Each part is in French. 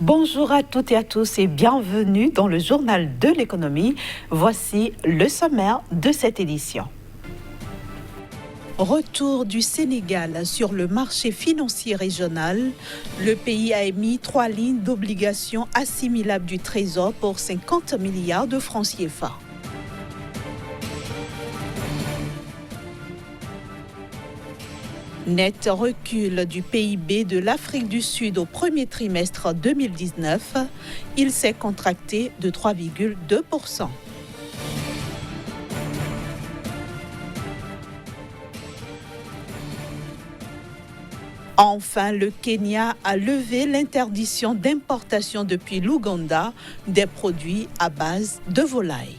Bonjour à toutes et à tous et bienvenue dans le journal de l'économie. Voici le sommaire de cette édition. Retour du Sénégal sur le marché financier régional. Le pays a émis 3 lignes d'obligations assimilables du Trésor pour 50 milliards de francs CFA. Net recul du PIB de l'Afrique du Sud au premier trimestre 2019, il s'est contracté de 3,2%. Enfin, le Kenya a levé l'interdiction d'importation depuis l'Ouganda des produits à base de volaille.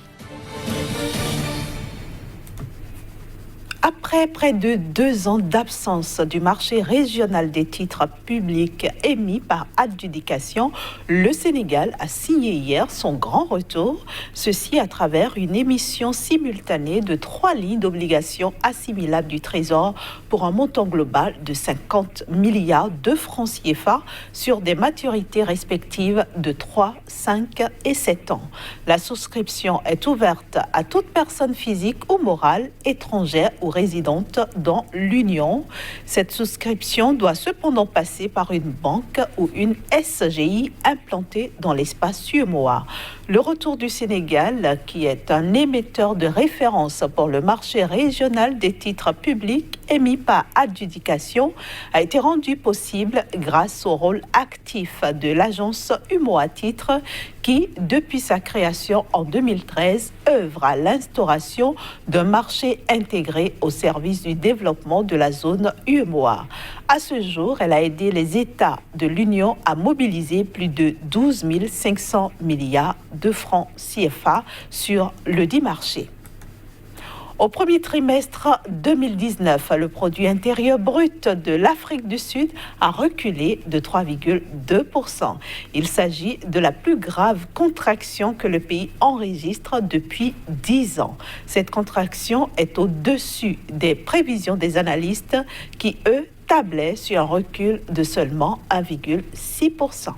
Après près de 2 ans d'absence du marché régional des titres publics émis par adjudication, le Sénégal a signé hier son grand retour, ceci à travers une émission simultanée de 3 lignes d'obligations assimilables du Trésor pour un montant global de 50 milliards de francs CFA sur des maturités respectives de 3, 5 et 7 ans. La souscription est ouverte à toute personne physique ou morale, étrangère ou résidente dans l'Union. Cette souscription doit cependant passer par une banque ou une SGI implantée dans l'espace UEMOA. Le retour du Sénégal, qui est un émetteur de référence pour le marché régional des titres publics émis par adjudication, a été rendu possible grâce au rôle actif de l'agence UEMOA Titres qui, depuis sa création en 2013, œuvre à l'instauration d'un marché intégré au service du développement de la zone UEMOA. À ce jour, elle a aidé les États de l'Union à mobiliser plus de 12 500 milliards de francs CFA sur le dit marché. Au premier trimestre 2019, le produit intérieur brut de l'Afrique du Sud a reculé de 3,2%. Il s'agit de la plus grave contraction que le pays enregistre depuis 10 ans. Cette contraction est au-dessus des prévisions des analystes qui, eux, tablaient sur un recul de seulement 1,6%.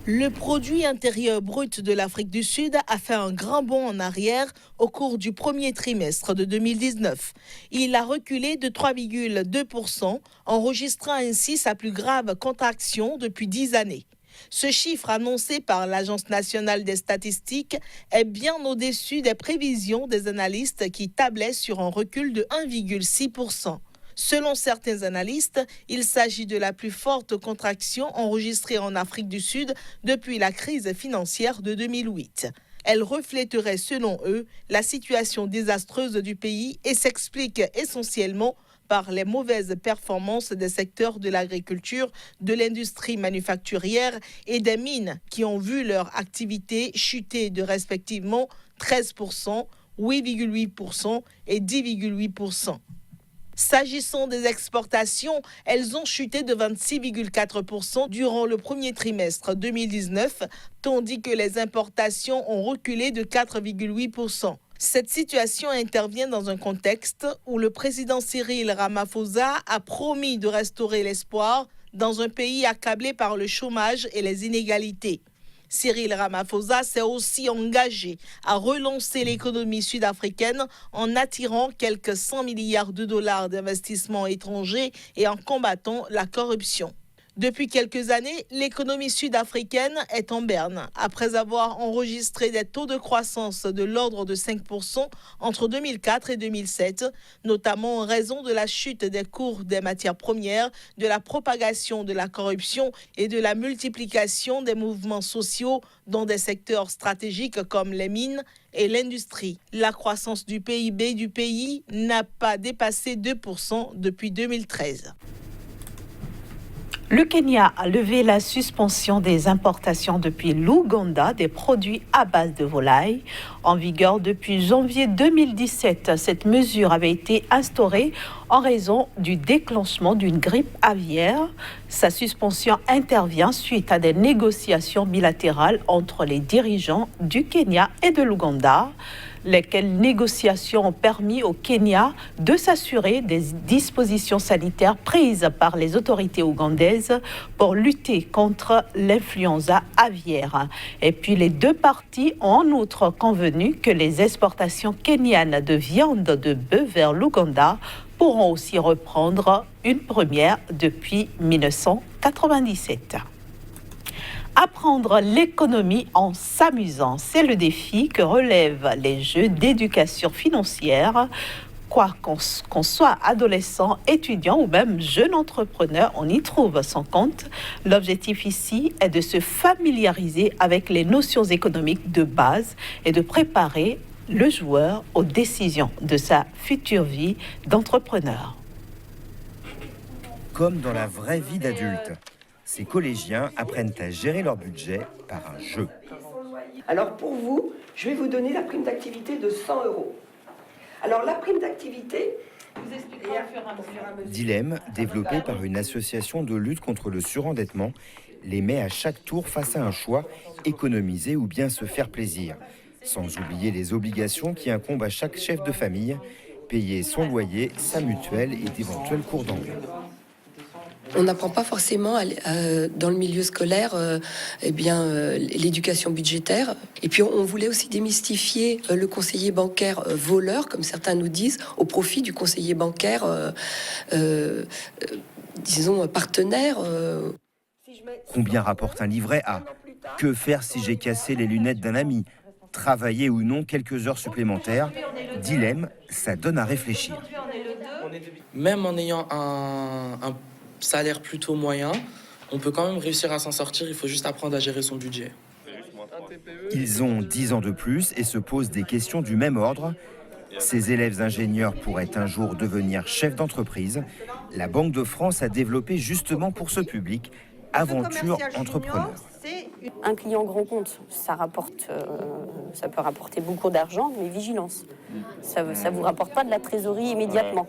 Le produit intérieur brut de l'Afrique du Sud a fait un grand bond en arrière au cours du premier trimestre de 2019. Il a reculé de 3,2%, enregistrant ainsi sa plus grave contraction depuis 10 années. Ce chiffre annoncé par l'Agence nationale des statistiques est bien au-dessus des prévisions des analystes qui tablaient sur un recul de 1,6%. Selon certains analystes, il s'agit de la plus forte contraction enregistrée en Afrique du Sud depuis la crise financière de 2008. Elle reflèterait, selon eux, la situation désastreuse du pays et s'explique essentiellement par les mauvaises performances des secteurs de l'agriculture, de l'industrie manufacturière et des mines qui ont vu leur activité chuter de respectivement 13%, 8,8% et 10,8%. S'agissant des exportations, elles ont chuté de 26,4% durant le premier trimestre 2019, tandis que les importations ont reculé de 4,8%. Cette situation intervient dans un contexte où le président Cyril Ramaphosa a promis de restaurer l'espoir dans un pays accablé par le chômage et les inégalités. Cyril Ramaphosa s'est aussi engagé à relancer l'économie sud-africaine en attirant quelques 100 milliards de dollars d'investissements étrangers et en combattant la corruption. Depuis quelques années, l'économie sud-africaine est en berne, après avoir enregistré des taux de croissance de l'ordre de 5% entre 2004 et 2007, notamment en raison de la chute des cours des matières premières, de la propagation de la corruption et de la multiplication des mouvements sociaux dans des secteurs stratégiques comme les mines et l'industrie. La croissance du PIB du pays n'a pas dépassé 2% depuis 2013. Le Kenya a levé la suspension des importations depuis l'Ouganda des produits à base de volaille. En vigueur depuis janvier 2017, cette mesure avait été instaurée en raison du déclenchement d'une grippe aviaire. Sa suspension intervient suite à des négociations bilatérales entre les dirigeants du Kenya et de l'Ouganda. lesquelles négociations ont permis au Kenya de s'assurer des dispositions sanitaires prises par les autorités ougandaises pour lutter contre l'influenza aviaire. Et puis les deux parties ont en outre convenu que les exportations kenyanes de viande de bœuf vers l'Ouganda pourront aussi reprendre, une première depuis 1997. Apprendre l'économie en s'amusant, c'est le défi que relèvent les jeux d'éducation financière. Quoi qu'on soit adolescent, étudiant ou même jeune entrepreneur, on y trouve son compte. L'objectif ici est de se familiariser avec les notions économiques de base et de préparer le joueur aux décisions de sa future vie d'entrepreneur. Comme dans la vraie vie d'adulte, ces collégiens apprennent à gérer leur budget par un jeu. Alors pour vous, je vais vous donner la prime d'activité de 100 €. Alors la prime d'activité, vous expliquez au fur et à mesure. Dilemme, développé par une association de lutte contre le surendettement, les met à chaque tour face à un choix, économiser ou bien se faire plaisir. Sans oublier les obligations qui incombent à chaque chef de famille, payer son loyer, sa mutuelle et d'éventuels cours d'anglais. On n'apprend pas forcément dans le milieu scolaire l'éducation budgétaire. Et puis on voulait aussi démystifier le conseiller bancaire voleur, comme certains nous disent, au profit du conseiller bancaire, disons, partenaire. Combien rapporte un livret A? Que faire si j'ai cassé les lunettes d'un ami? Travailler ou non quelques heures supplémentaires? Dilemme, ça donne à réfléchir. Même en ayant un salaire plutôt moyen, on peut quand même réussir à s'en sortir, il faut juste apprendre à gérer son budget. Ils ont 10 ans de plus et se posent des questions du même ordre. Ces élèves ingénieurs pourraient un jour devenir chefs d'entreprise. La Banque de France a développé justement pour ce public Aventure Entrepreneur. Un client grand compte, ça peut rapporter beaucoup d'argent, mais vigilance. Ça vous rapporte pas de la trésorerie immédiatement.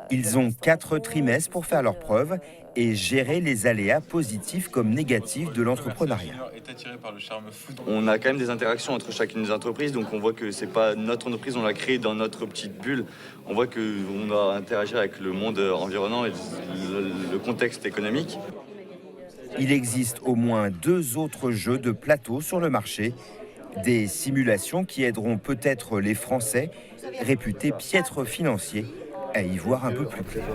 Ils ont 4 trimestres pour faire leurs preuves et gérer les aléas positifs comme négatifs de l'entrepreneuriat. On a quand même des interactions entre chacune des entreprises, donc on voit que c'est pas notre entreprise, on l'a créée dans notre petite bulle. On voit qu'on doit interagir avec le monde environnant et le contexte économique. Il existe au moins 2 autres jeux de plateau sur le marché, des simulations qui aideront peut-être les Français, réputés piètres financiers, à y voir un peu plus clair.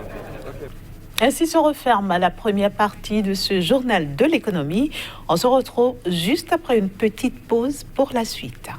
Ainsi se referme la première partie de ce journal de l'économie. On se retrouve juste après une petite pause pour la suite.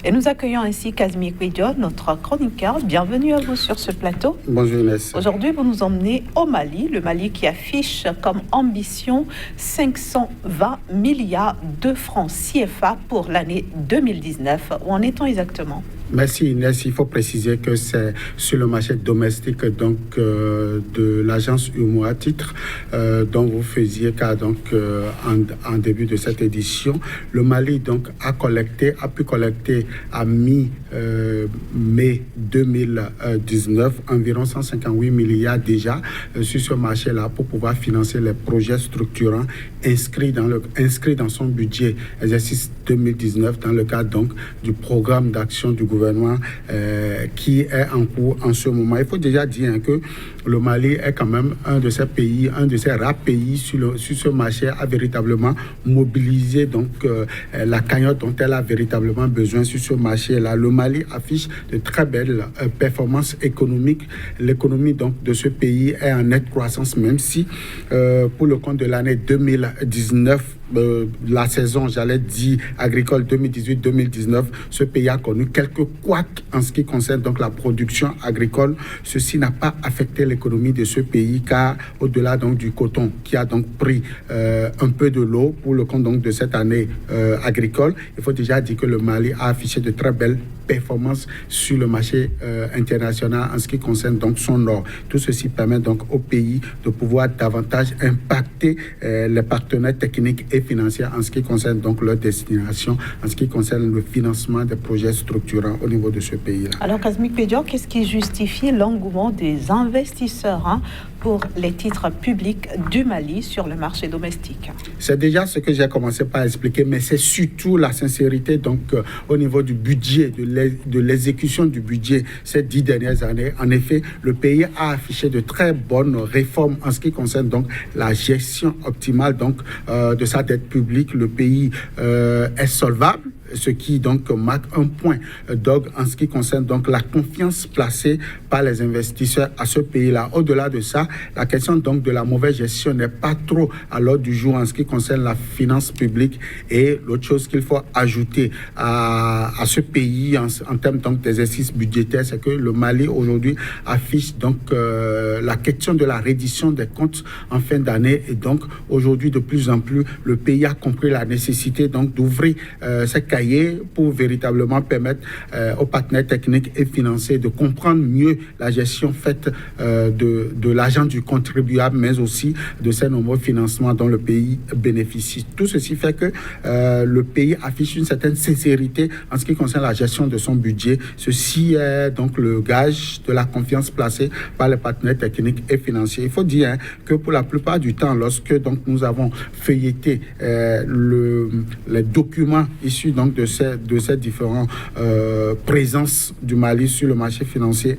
Et nous accueillons ainsi Casimir Kouidio, notre chroniqueur. Bienvenue à vous sur ce plateau. Bonjour Inès. Aujourd'hui, vous nous emmenez au Mali, le Mali qui affiche comme ambition 520 milliards de francs CFA pour l'année 2019. Où en est-on exactement ? Merci Inès. Il faut préciser que c'est sur le marché domestique donc de l'agence UMO à titre dont vous faisiez cas donc en début de cette édition. Le Mali donc a pu collecter à mi-mai 2019 environ 158 milliards déjà sur ce marché-là pour pouvoir financer les projets structurants inscrits dans son budget exercice 2019 dans le cadre donc du programme d'action du gouvernement qui est en cours en ce moment. Il faut déjà dire que le Mali est quand même un de ces pays, un de ces rares pays sur ce marché a véritablement mobilisé donc la cagnotte dont elle a véritablement besoin sur ce marché-là. Le Mali affiche de très belles performances économiques. L'économie donc de ce pays est en nette croissance, même si pour le compte de l'année 2019, la saison, j'allais dire, agricole 2018-2019, ce pays a connu quelques couacs en ce qui concerne donc la production agricole. Ceci n'a pas affecté l'économie de ce pays car au-delà donc du coton qui a donc pris un peu de l'eau pour le compte donc de cette année agricole, il faut déjà dire que le Mali a affiché de très belles performances sur le marché international en ce qui concerne donc son or. Tout ceci permet donc au pays de pouvoir davantage impacter les partenaires techniques et financiers en ce qui concerne donc leur destination, en ce qui concerne le financement des projets structurants au niveau de ce pays-là. Alors Casimir Kouidio, qu'est-ce qui justifie l'engouement des investisseurs pour les titres publics du Mali sur le marché domestique? C'est déjà ce que j'ai commencé par expliquer, mais c'est surtout la sincérité au niveau du budget, de l'exécution du budget ces 10 dernières années. En effet, le pays a affiché de très bonnes réformes en ce qui concerne donc la gestion optimale de sa dette publique. Le pays est solvable, ce qui donc marque un point d'orgue en ce qui concerne donc la confiance placée par les investisseurs à ce pays-là. Au-delà de ça, la question donc de la mauvaise gestion n'est pas trop à l'ordre du jour en ce qui concerne la finance publique. Et l'autre chose qu'il faut ajouter à ce pays en termes donc d'exercice budgétaire, c'est que le Mali aujourd'hui affiche donc la question de la reddition des comptes en fin d'année. Et donc aujourd'hui, de plus en plus, le pays a compris la nécessité donc d'ouvrir ces cahiers pour véritablement permettre aux partenaires techniques et financiers de comprendre mieux la gestion faite de l'argent du contribuable, mais aussi de ces nombreux financements dont le pays bénéficie. Tout ceci fait que le pays affiche une certaine sincérité en ce qui concerne la gestion de son budget. Ceci est donc le gage de la confiance placée par les partenaires techniques et financiers. Il faut dire que pour la plupart du temps, lorsque donc nous avons feuilleté les documents issus donc de ces différentes présences du Mali sur le marché financier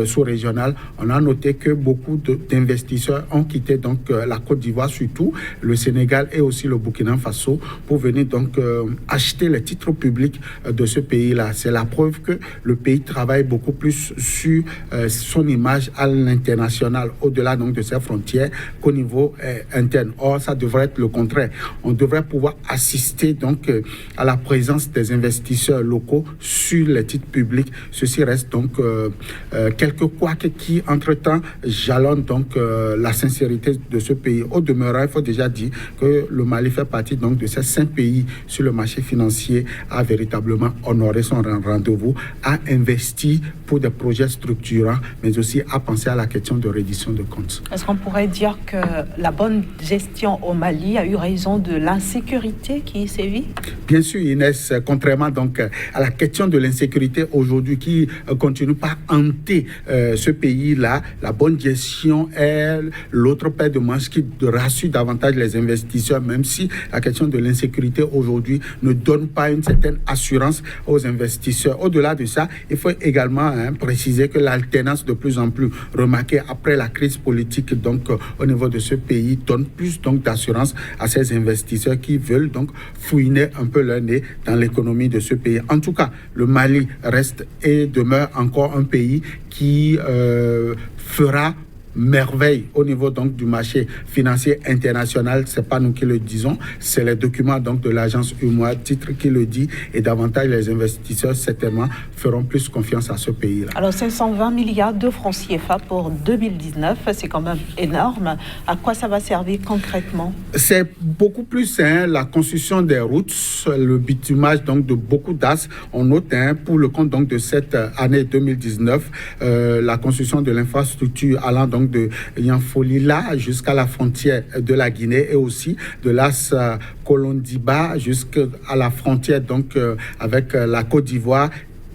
sous-régional, on a noté que beaucoup d'investisseurs ont quitté donc la Côte d'Ivoire, surtout le Sénégal et aussi le Burkina Faso, pour venir donc acheter les titres publics de ce pays-là. C'est la preuve que le pays travaille beaucoup plus sur son image à l'international, au-delà donc de ses frontières, qu'au niveau interne. Or, ça devrait être le contraire. On devrait pouvoir assister donc à la présence des investisseurs locaux sur les titres publics. Ceci reste donc quelques couacs qui, entre-temps, jalonnent donc la sincérité de ce pays. Au demeurant, il faut déjà dire que le Mali fait partie donc de ces 5 pays sur le marché financier à véritablement honorer son rendez-vous, à investir pour des projets structurants, mais aussi à penser à la question de reddition de comptes. Est-ce qu'on pourrait dire que la bonne gestion au Mali a eu raison de l'insécurité qui sévit? Bien sûr, Inès, contrairement donc à la question de l'insécurité aujourd'hui qui continue par hanter ce pays-là, la bonne gestion est l'autre paire de manches qui rassure davantage les investisseurs, même si la question de l'insécurité aujourd'hui ne donne pas une certaine assurance aux investisseurs. Au-delà de ça, il faut également préciser que l'alternance de plus en plus remarquée après la crise politique donc au niveau de ce pays donne plus donc d'assurance à ces investisseurs qui veulent donc fouiner un peu leur nez dans l'économie de ce pays. En tout cas, le Mali reste et demeure encore un pays qui fera merveille au niveau donc du marché financier international. C'est pas nous qui le disons, c'est les documents donc de l'agence UMOA titre qui le dit, et davantage les investisseurs certainement feront plus confiance à ce pays-là. Alors 520 milliards de francs CFA pour 2019, c'est quand même énorme. À quoi ça va servir concrètement? C'est beaucoup plus la construction des routes, le bitumage donc de beaucoup d'as. On note pour le compte donc de cette année 2019 la construction de l'infrastructure allant donc de Yanfolila jusqu'à la frontière de la Guinée et aussi de l'as Kolondiba jusqu'à la frontière donc avec la Côte d'Ivoire.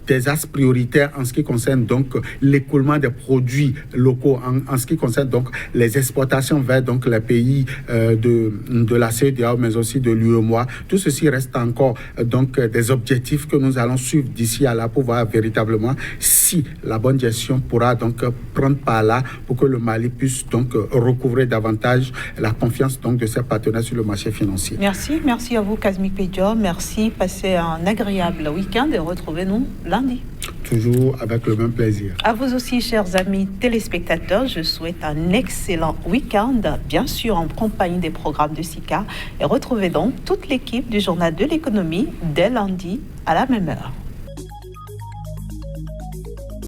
Des axes prioritaires en ce qui concerne donc l'écoulement des produits locaux, en ce qui concerne donc les exportations vers donc les pays de la CEDEAO, mais aussi de l'UEMOA. Tout ceci reste encore donc des objectifs que nous allons suivre d'ici à là pour voir véritablement si la bonne gestion pourra donc prendre par là pour que le Mali puisse donc recouvrer davantage la confiance donc de ses partenaires sur le marché financier. Merci à vous Kazmi Pedjo, merci, passez un agréable week-end et retrouvez-nous lundi. Toujours avec le même plaisir. À vous aussi, chers amis téléspectateurs, je souhaite un excellent week-end, bien sûr en compagnie des programmes de SICA, et retrouvez donc toute l'équipe du Journal de l'économie dès lundi à la même heure.